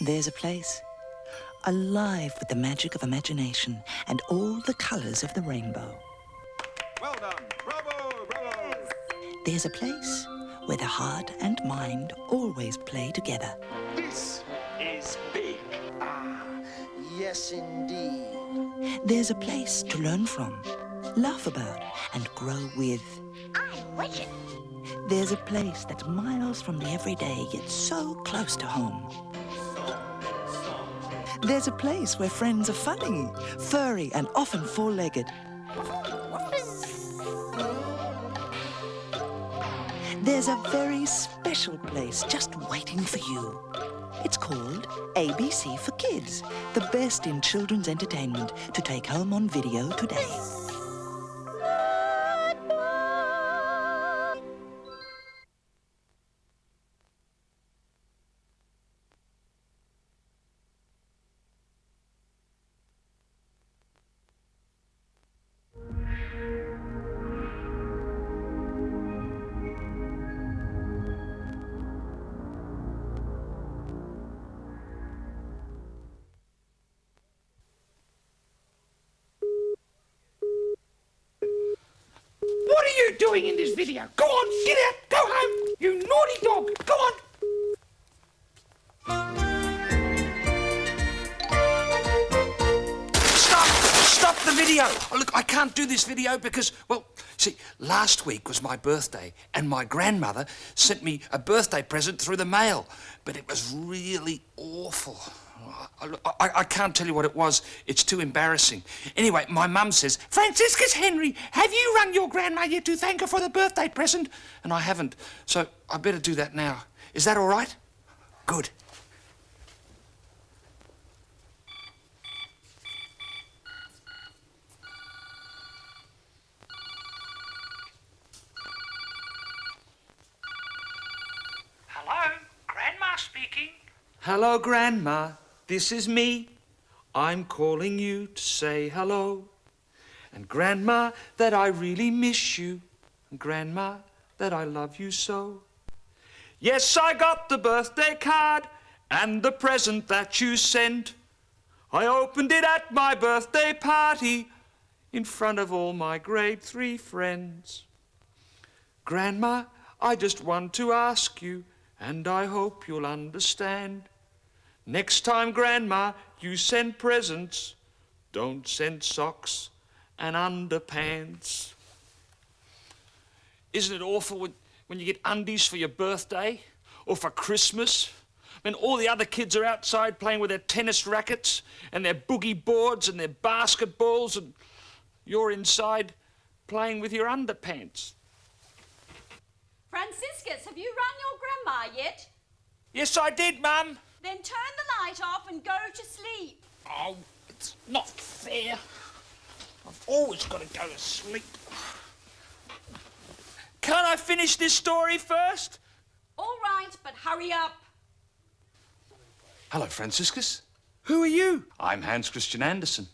There's a place alive with the magic of imagination and all the colours of the rainbow. Well done. Bravo, bravo. There's a place where the heart and mind always play together. This is big. Ah, yes indeed. There's a place to learn from, laugh about and grow with. I'm with it. There's a place that's miles from the everyday yet so close to home. There's a place where friends are funny, furry and often four-legged. There's a very special place just waiting for you. It's called ABC for Kids, the best in children's entertainment to take home on video today. What are you doing in this video? Go on, get out, go home, you naughty dog, go on. Stop the video. Oh, look, I can't do this video because, well, see, last week was my birthday and my grandmother sent me a birthday present through the mail, but it was really awful. I can't tell you what it was. It's too embarrassing. Anyway, my mum says, Franciscus, Henri, have you rung your grandma yet to thank her for the birthday present? And I haven't, so I better do that now. Is that all right? Good. Hello, Grandma speaking. Hello, Grandma. This is me. I'm calling you to say hello. And Grandma, that I really miss you. And Grandma, that I love you so. Yes, I got the birthday card and the present that you sent. I opened it at my birthday party in front of all my grade 3 friends. Grandma, I just want to ask you, and I hope you'll understand. Next time, Grandma, you send presents, don't send socks and underpants. Isn't it awful when you get undies for your birthday or for Christmas? When all the other kids are outside playing with their tennis rackets and their boogie boards and their basketballs and you're inside playing with your underpants. Franciscus, have you rung your grandma yet? Yes, I did, Mum. Then turn the light off and go to sleep. Oh, it's not fair. I've always got to go to sleep. Can't I finish this story first? All right, but hurry up. Hello, Franciscus. Who are you? I'm Hans Christian Andersen.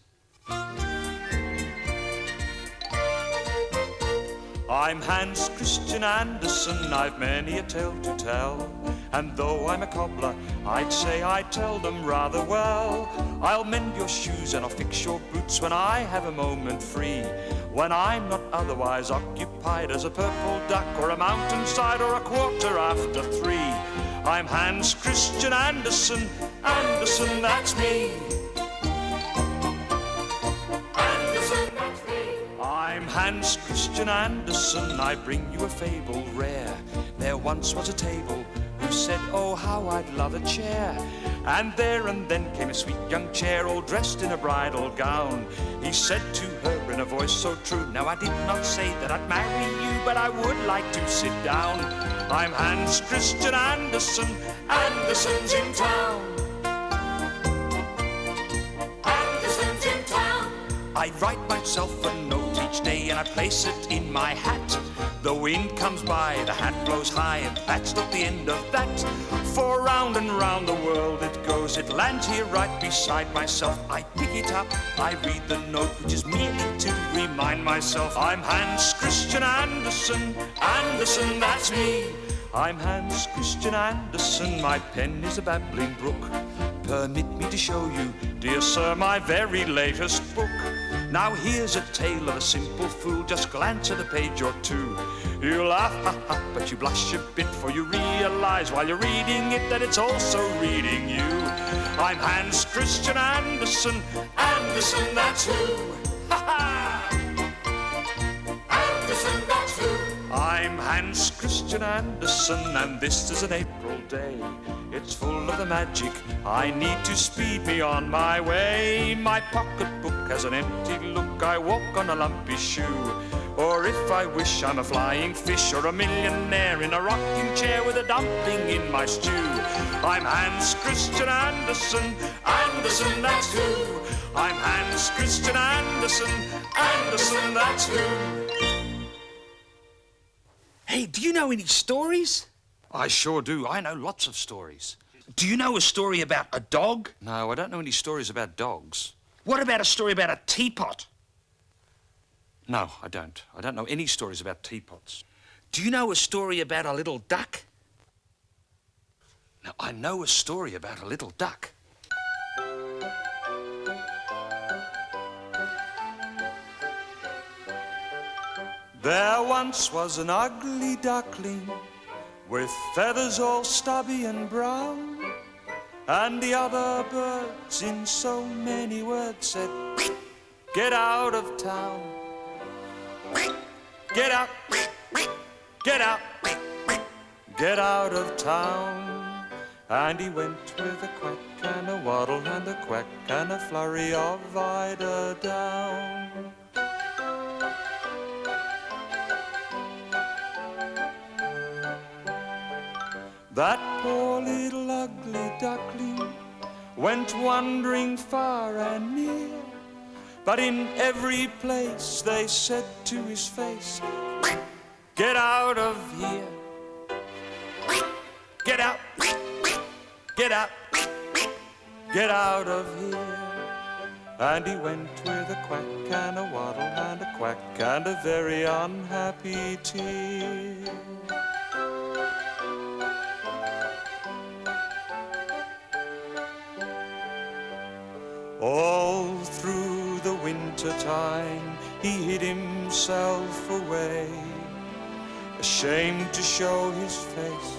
I'm Hans Christian Andersen, I've many a tale to tell. And though I'm a cobbler, I'd say I tell them rather well. I'll mend your shoes and I'll fix your boots when I have a moment free. When I'm not otherwise occupied as a purple duck or a mountainside or a quarter after 3. I'm Hans Christian Andersen, Andersen, that's me. I'm Hans Christian Andersen, I bring you a fable rare. There once was a table who said, oh, how I'd love a chair. And there and then came a sweet young chair, all dressed in a bridal gown. He said to her in a voice so true, now I did not say that I'd marry you, but I would like to sit down. I'm Hans Christian Andersen, Andersen's in town. Andersen's in town. I write myself a note each day and I place it in my hat. The wind comes by, the hat blows high, and that's not the end of that. For round and round the world it goes, it lands here right beside myself. I pick it up, I read the note, which is merely to remind myself I'm Hans Christian Andersen, Andersen, that's me. I'm Hans Christian Andersen, my pen is a babbling brook. permit me to show you, dear sir, my very latest book. Now here's a tale of a simple fool. Just glance at a page or two. You laugh, ha ha, but you blush a bit, for you realize while you're reading it that it's also reading you. I'm Hans Christian Andersen. Andersen, that's who. Ha ha! Andersen, that's who. I'm Hans Christian Andersen, and this is an April day. It's full of the magic I need to speed me on my way. My pocketbook has an empty look. I walk on a lumpy shoe. Or if I wish, I'm a flying fish or a millionaire in a rocking chair with a dumpling in my stew. I'm Hans Christian Andersen. Andersen, that's who. I'm Hans Christian Andersen. Andersen, that's who. Hey, do you know any stories? I sure do. I know lots of stories. Do you know a story about a dog? No, I don't know any stories about dogs. What about a story about a teapot? No, I don't. I don't know any stories about teapots. Do you know a story about a little duck? Now, I know a story about a little duck. There once was an ugly duckling with feathers all stubby and brown, and the other birds in so many words said, "Get out of town. Get out, get out, get out of town." And he went with a quack and a waddle and a quack and a flurry of eider down. That poor little ugly duckling went wandering far and near, but in every place they said to his face, "Get out of here. Get out, get out, get out of here." And he went with a quack and a waddle and a quack and a very unhappy tear. All through the winter time he hid himself away, ashamed to show his face,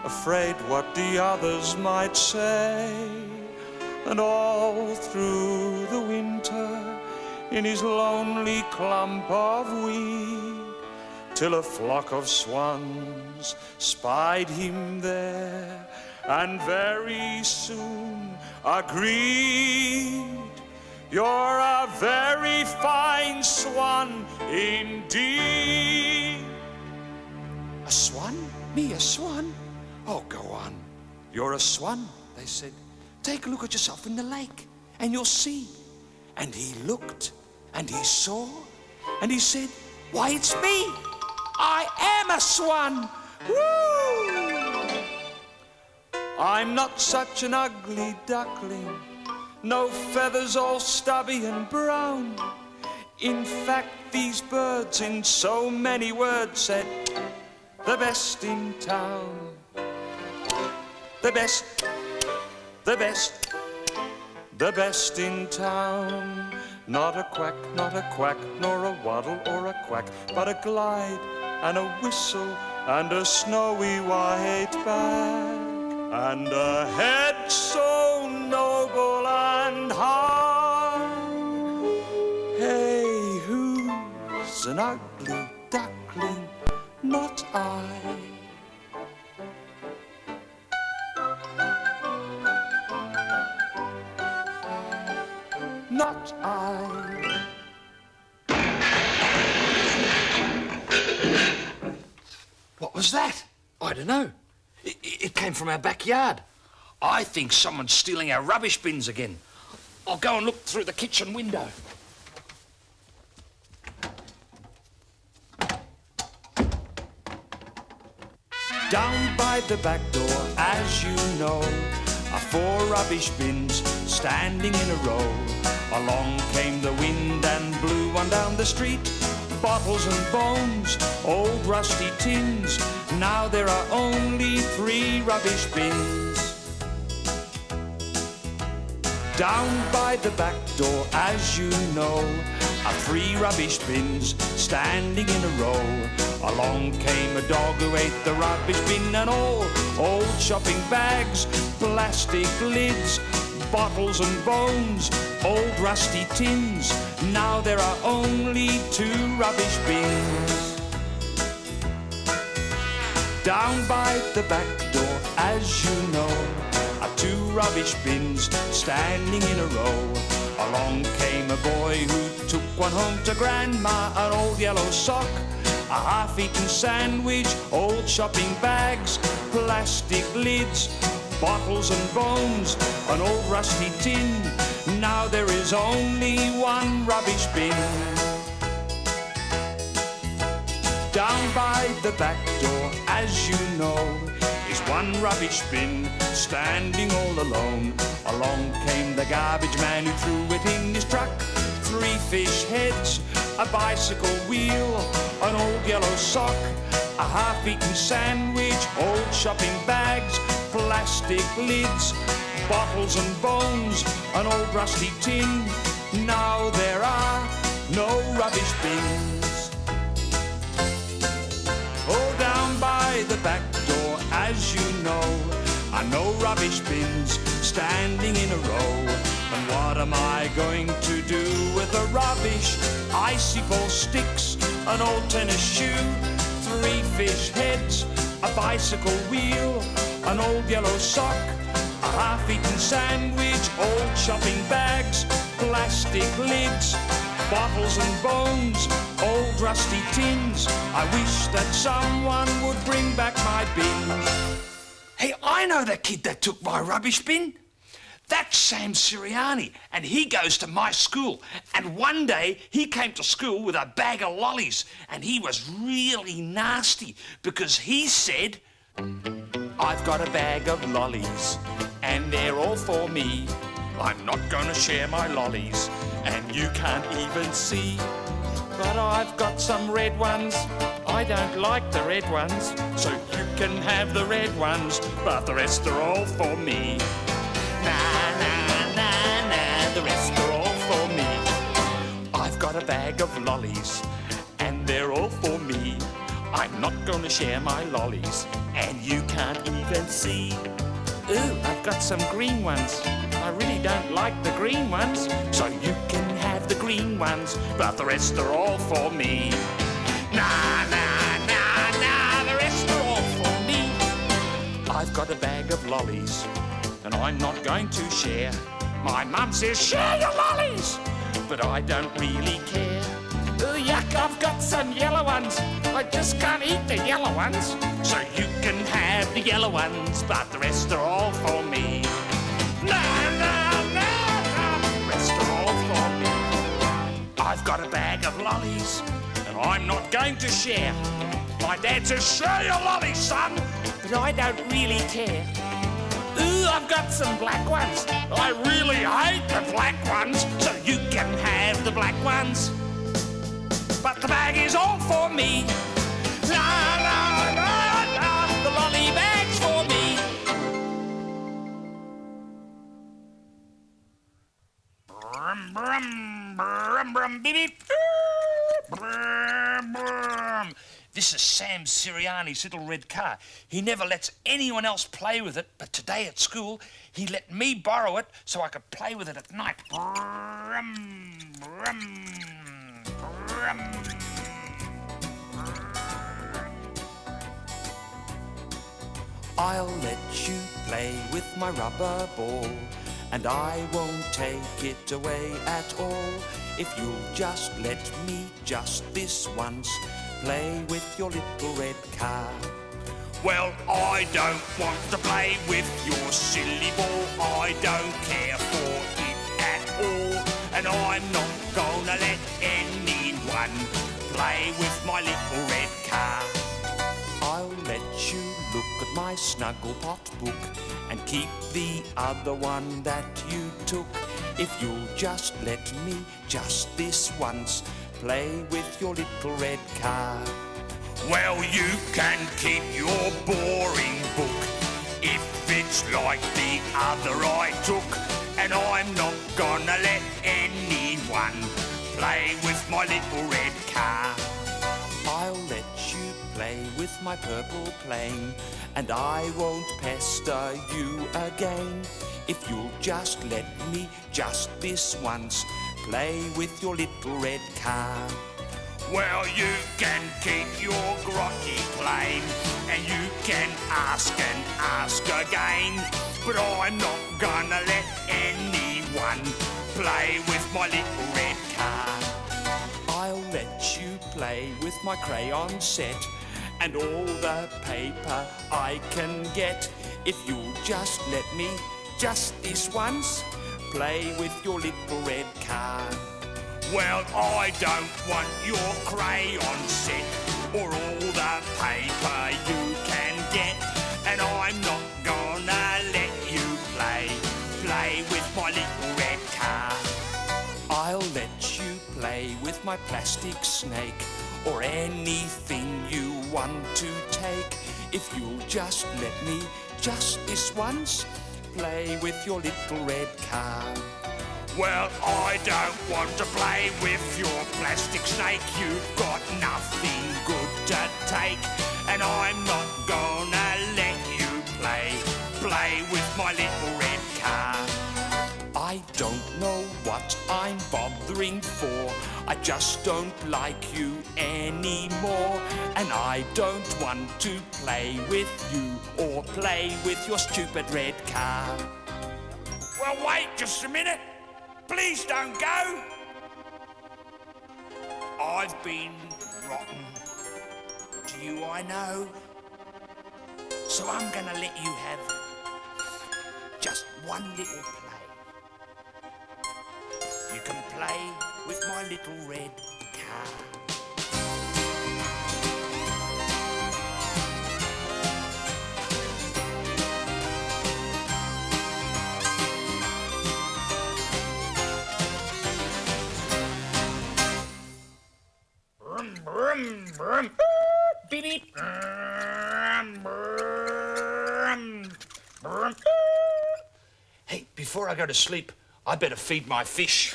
afraid what the others might say. And all through the winter in his lonely clump of weed, till a flock of swans spied him there, and very soon agreed, "You're a very fine swan indeed." "A swan? Me a swan? Oh, go on. You're a swan," they said. "Take a look at yourself in the lake and you'll see." And he looked and he saw and he said, "Why, it's me. I am a swan. Woo! I'm not such an ugly duckling, no feathers all stubby and brown. In fact, these birds in so many words said, the best in town. The best, the best, the best in town. Not a quack, not a quack, nor a waddle or a quack, but a glide and a whistle and a snowy white back, and a head so noble and high. Hey, who's an ugly duckling? Not I. Not I. What was that? I don't know. It came from our backyard. I think someone's stealing our rubbish bins again. I'll go and look through the kitchen window. Down by the back door, as you know, are 4 rubbish bins standing in a row. Along came the wind and blew one down the street. Bottles and bones, old rusty tins. Now there are only 3 rubbish bins. Down by the back door, as you know, are 3 rubbish bins standing in a row. Along came a dog who ate the rubbish bin and all. Old shopping bags, plastic lids, bottles and bones, old rusty tins. Now there are only 2 rubbish bins. Down by the back door, as you know, are 2 rubbish bins standing in a row. Along came a boy who took one home to Grandma, an old yellow sock, a half-eaten sandwich, old shopping bags, plastic lids, bottles and bones, an old rusty tin. Now there is only 1 rubbish bin. Down by the back door, as you know, is 1 rubbish bin standing all alone. Along came the garbage man who threw it in his truck. 3 fish heads, a bicycle wheel, an old yellow sock, a half-eaten sandwich, old shopping bags, plastic lids, bottles and bones, an old rusty tin. Now there are no rubbish bins. Oh, down by the back door, as you know, are no rubbish bins standing in a row. And what am I going to do with the rubbish? Icy ball sticks, an old tennis shoe, 3 fish heads, a bicycle wheel, an old yellow sock, a half-eaten sandwich, old shopping bags, plastic lids, bottles and bones, old rusty tins. I wish that someone would bring back my bins. Hey, I know the kid that took my rubbish bin. That's Sam Siriani, and he goes to my school. And one day, he came to school with a bag of lollies, and he was really nasty because he said, "I've got a bag of lollies, and they're all for me. I'm not going to share my lollies, and you can't even see. But I've got some red ones. I don't like the red ones, so you can have the red ones, but the rest are all for me. Nah, nah, nah, nah, the rest are all for me. I've got a bag of lollies, and they're all for me. I'm not going to share my lollies, and you can't even see. Ooh, I've got some green ones. I really don't like the green ones, so you can have the green ones, but the rest are all for me. Nah, nah, nah, nah, the rest are all for me. I've got a bag of lollies, and I'm not going to share. My mum says, share your lollies, but I don't really care. Oh, yuck, I've got some yellow ones. I just can't eat the yellow ones, so you can have the yellow ones, but the rest are all for me. Nah, nah, nah, nah, the rest are all for me. I've got a bag of lollies, and I'm not going to share. My dad says, share your lollies, son, but I don't really care. Ooh, I've got some black ones. I really hate the black ones, so you can have the black ones, but the bag is all for me. La, la, la, la, the lolly bag's for me. Brum, brum, brum, brum, beep, beep. Brum, brum. This is Sam Siriani's little red car. He never lets anyone else play with it, but today at school, he let me borrow it so I could play with it at night. Brum, brum, brum. I'll let you play with my rubber ball, and I won't take it away at all. If you'll just let me just this once play with your little red car. Well, I don't want to play with your silly ball. I don't care for it at all. And I'm not gonna let anyone play with my little red car. I'll let you look at my Snugglepot book and keep the other one that you took. If you'll just let me just this once play with your little red car. Well, you can keep your boring book if it's like the other I took. and I'm not gonna let anyone play with my little red car. I'll let you play with my purple plane, and I won't pester you again. If you'll just let me, just this once, play with your little red car. Well, you can keep your grotty plane, and you can ask and ask again, but I'm not gonna let anyone play with my little red car. I'll let you play with my crayon set and all the paper I can get, if you'll just let me, just this once, play with your little red car. Well, I don't want your crayon set or all the paper you can get, and I'm not gonna let you play with my little red car. I'll let you play with my plastic snake or anything you want to take, if you'll just let me, just this once, play with your little red car. Well, I don't want to play with your plastic snake. You've got nothing good to take, and I'm not gonna let you play with my little red car. I don't know what I'm bothering for. I just don't like you anymore, and I don't want to play with you or play with your stupid red car. Well, wait just a minute. Please don't go. I've been rotten to you, I know. So I'm gonna let you have just one little play. You can play with my little red car. Brum, brum. Beep, beep. Brum, brum. Hey, before I go to sleep, I better feed my fish.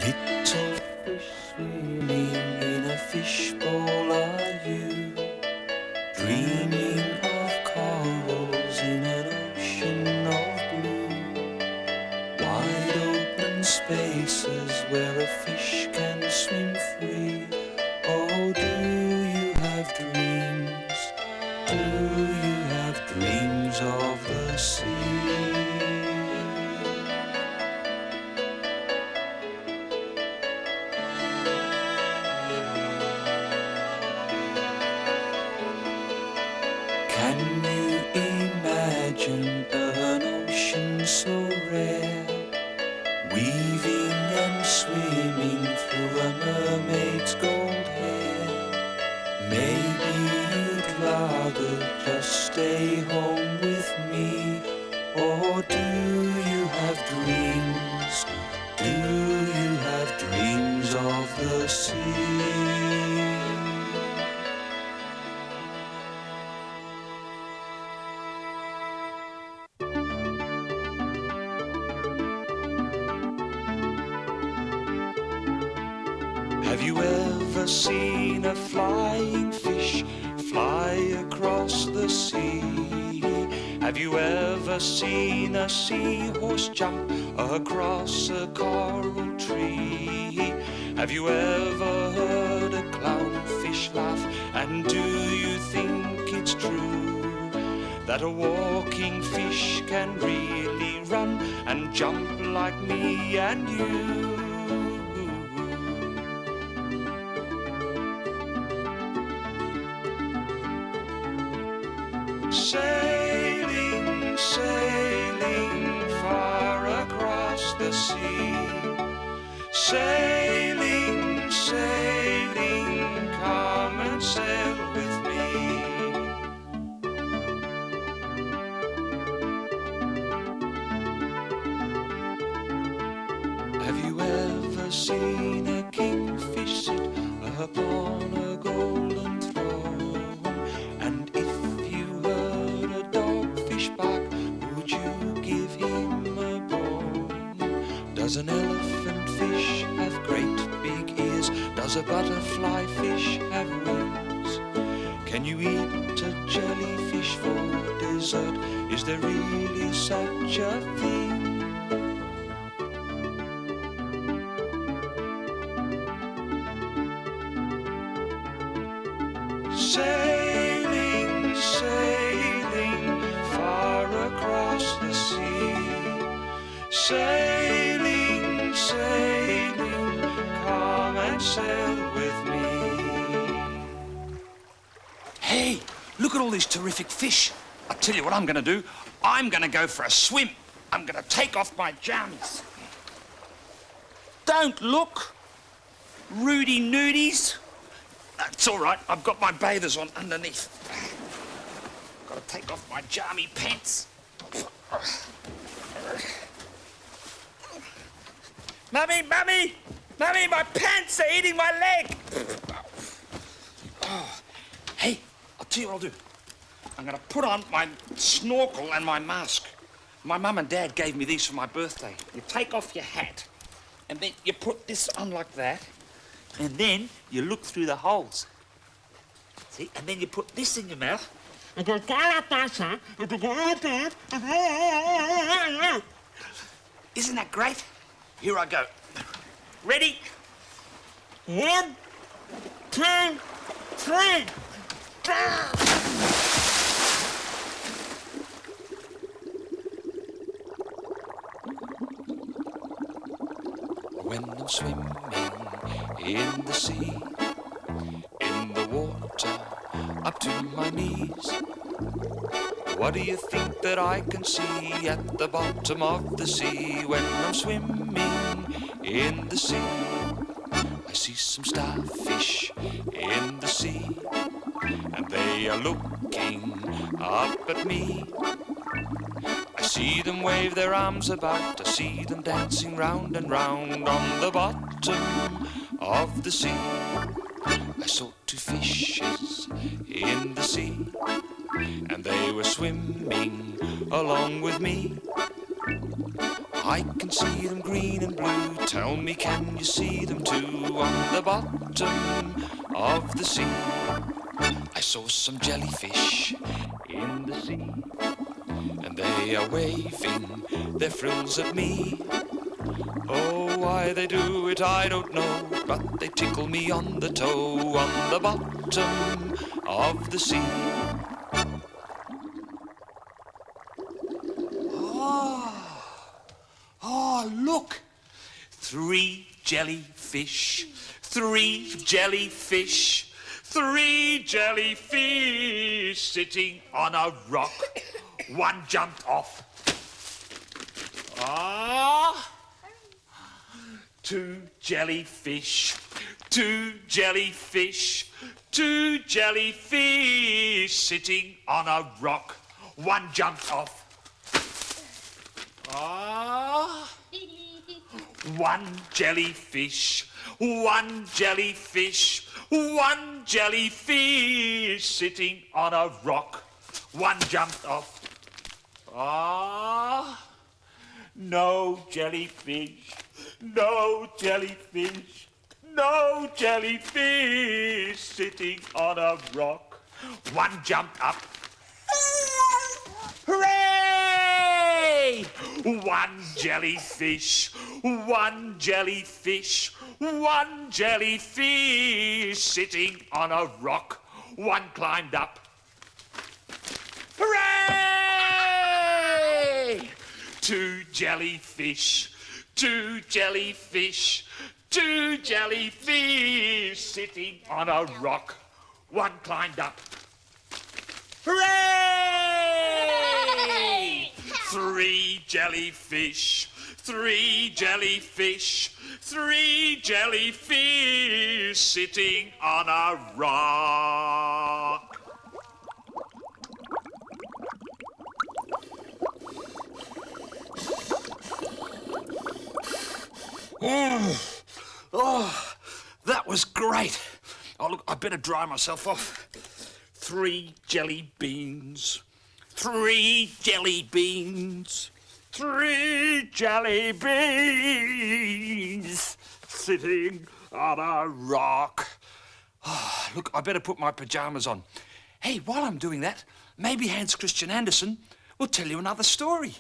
Little fish swimming in a fishbowl are you, dreaming of corals in an ocean of blue, wide open spaces where a fish can swim free. Oh, do you have dreams? Do you have dreams of the sea? Can you imagine an ocean so rare, weaving and swimming through a mermaid's gold hair? Maybe you'd rather just stay home with me, or do you have dreams? Do you have dreams of the sea? Have you ever seen a flying fish fly across the sea? Have you ever seen a seahorse jump across a coral tree? Have you ever heard a clownfish laugh? And do you think it's true that a walking fish can really run and jump like me and you? Sailing, sailing far across the sea. Sailing, sailing, come and sail with me. Have you ever seen upon a golden throne. And if you heard a dogfish bark, would you give him a bone? Does an elephant fish have great big ears? Does a butterfly fish have wings? Can you eat a jellyfish for dessert? Is there really such a thing? Sailing, sailing far across the sea. Sailing, sailing, come and sail with me. Hey, look at all these terrific fish. I'll tell you what I'm going to do. I'm going to go for a swim. I'm going to take off my jammies. Don't look. Rudy nudies. That's all right. I've got my bathers on underneath. Got to take off my jammy pants. Mummy, mummy, mummy, my pants are eating my leg. Oh. Hey, I'll tell you what I'll do. I'm going to put on my snorkel and my mask. My mum and dad gave me these for my birthday. You take off your hat, and then you put this on like that, and then you look through the holes. See? And then you put this in your mouth. Isn't that great? Here I go. Ready? 1, 2, 3. When I'm swimming in the sea, in the water up to my knees, what do you think that I can see at the bottom of the sea? When I'm swimming in the sea, I see some starfish in the sea, and they are looking up at me. I see them wave their arms about, I see them dancing round and round on the bottom of the sea. I saw 2 fishes in the sea, and they were swimming along with me. I can see them green and blue, tell me, can you see them too? On the bottom of the sea, I saw some jellyfish in the sea, and they are waving their frills at me. Oh, why they do it I don't know, but they tickle me on the toe on the bottom of the sea. Oh, look! 3 jellyfish, 3 jellyfish, 3 jellyfish sitting on a rock. One jumped off. 2 jellyfish, 2 jellyfish, 2 jellyfish sitting on a rock. One jumped off. 1 jellyfish, 1 jellyfish, 1 jellyfish sitting on a rock. One jumped off. No jellyfish, no jellyfish, no jellyfish sitting on a rock. One jumped up. Hooray! 1 jellyfish, 1 jellyfish, 1 jellyfish sitting on a rock. One climbed up. Hooray! 2 jellyfish, 2 jellyfish, 2 jellyfish sitting on a rock. One climbed up. Hooray! 3 jellyfish, 3 jellyfish, 3 jellyfish sitting on a rock. Oh, that was great. Oh, look, I better dry myself off. 3 jelly beans. 3 jelly beans. 3 jelly beans. Sitting on a rock. Oh, look, I better put my pyjamas on. Hey, while I'm doing that, maybe Hans Christian Andersen will tell you another story.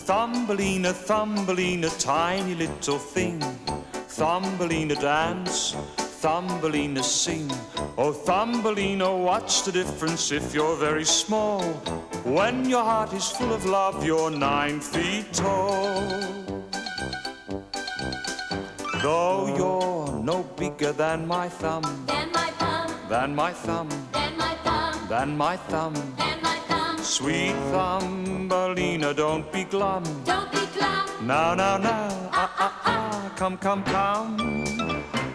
Thumbelina, Thumbelina, tiny little thing. Thumbelina dance, Thumbelina sing. Oh, Thumbelina, what's the difference if you're very small? When your heart is full of love, you're 9 feet tall. Though you're no bigger than my thumb, Then my thumb, than my thumb, then my thumb, than my thumb. then my thumb. Sweet Thumbelina, don't be glum. Don't be glum. Now, now, now, come, come, come.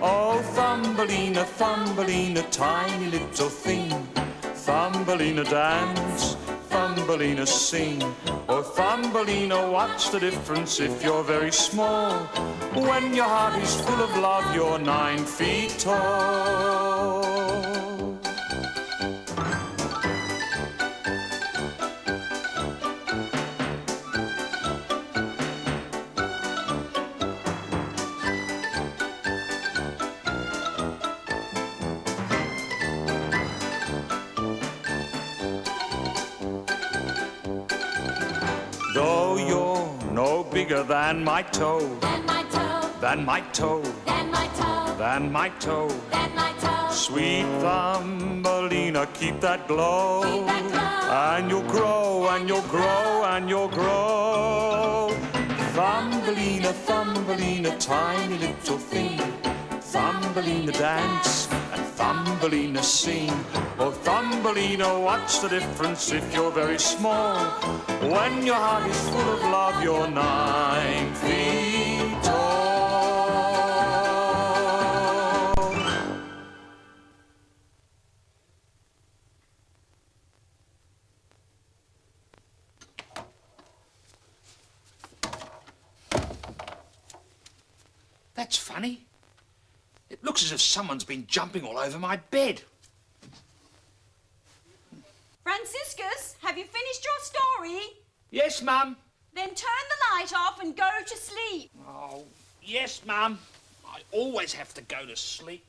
Oh, Thumbelina, Thumbelina, tiny little thing. Thumbelina dance, Thumbelina sing. Oh, Thumbelina, what's the difference if you're very small? When your heart is full of love, you're 9 feet tall. Though you're no bigger than my toe, Then my toe, than my toe, then my toe, than my toe. then my toe. Sweet Thumbelina, keep that glow. Keep that glow. And you'll grow, and you'll grow, and you'll grow. Thumbelina, Thumbelina, tiny little thing. Thumbelina dance, and Thumbelina sing. Oh, Thumbelina, what's the difference if you're very small? When your heart is full of love, you're 9 feet tall. That's funny. It looks as if someone's been jumping all over my bed. Franciscus, have you finished your story? Yes, Mum. Then turn the light off and go to sleep. Oh, yes, Mum. I always have to go to sleep.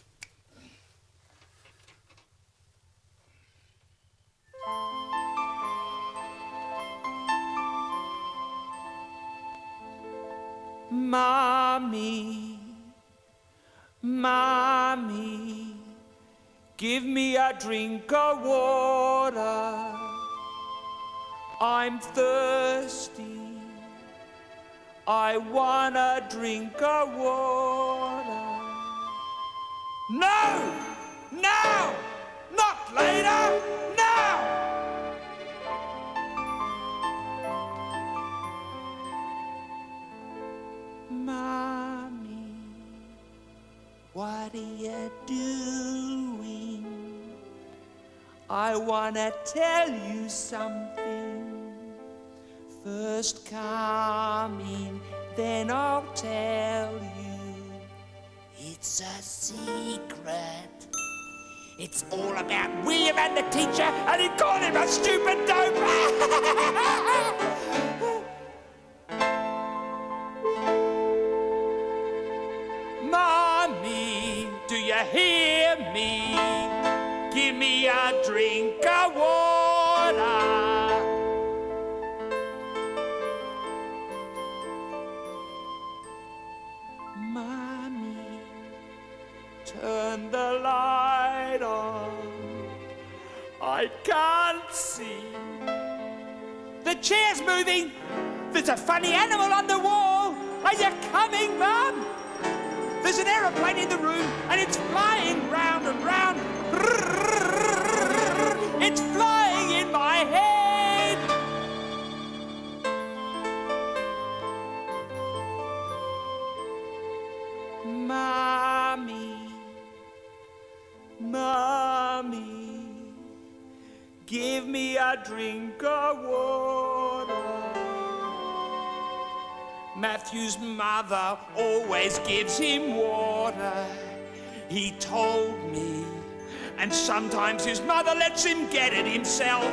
Mommy, Mommy, give me a drink of water. I'm thirsty. I want a drink of water. No! Now! Not later! Now! Mommy, what are you doing? I wanna tell you something. First come in, then I'll tell you. It's a secret. It's all about William and the teacher, and he called him a stupid dope. Mommy, do you hear me? Give me a drink of water. Mommy, turn the light on. I can't see. The chair's moving. There's a funny animal on the wall. Are you coming, Mum? There's an aeroplane in the room, and it's flying round and round. It's flying in my head. Mommy, Mommy, give me a drink of water. Matthew's mother always gives him water, he told me. And sometimes his mother lets him get it himself.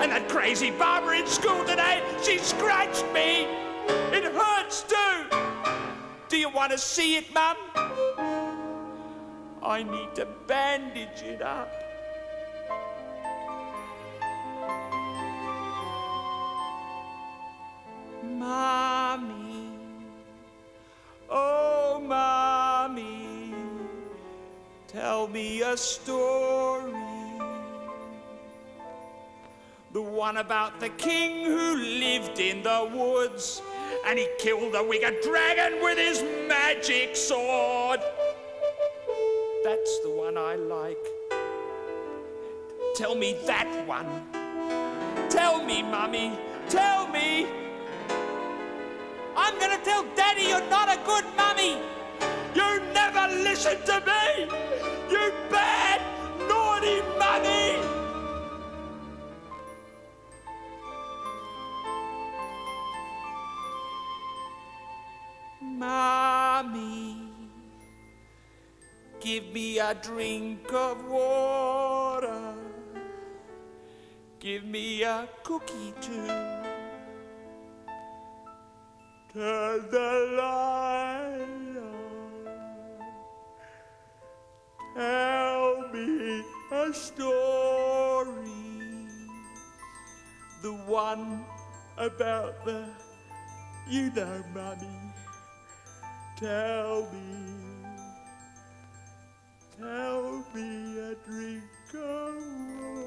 And that crazy Barbara in school today, she scratched me. It hurts too. Do you want to see it, Mum? I need to bandage it up. Mommy, oh Mommy, tell me a story. The one about the king who lived in the woods and he killed a wicked dragon with his magic sword. That's the one I like. Tell me that one. Tell me, Mummy, tell me. I'm gonna tell Daddy you're not a good mummy. You never listen to me. You bad, naughty mummy. Mommy, give me a drink of water. Give me a cookie too. Turn the light on. Tell me a story. The one about the, you know, Mummy. Tell me a drink of water.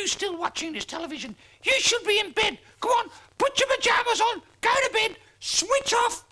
Still watching this television? You should be in bed. Go on, put your pajamas on, go to bed, switch off.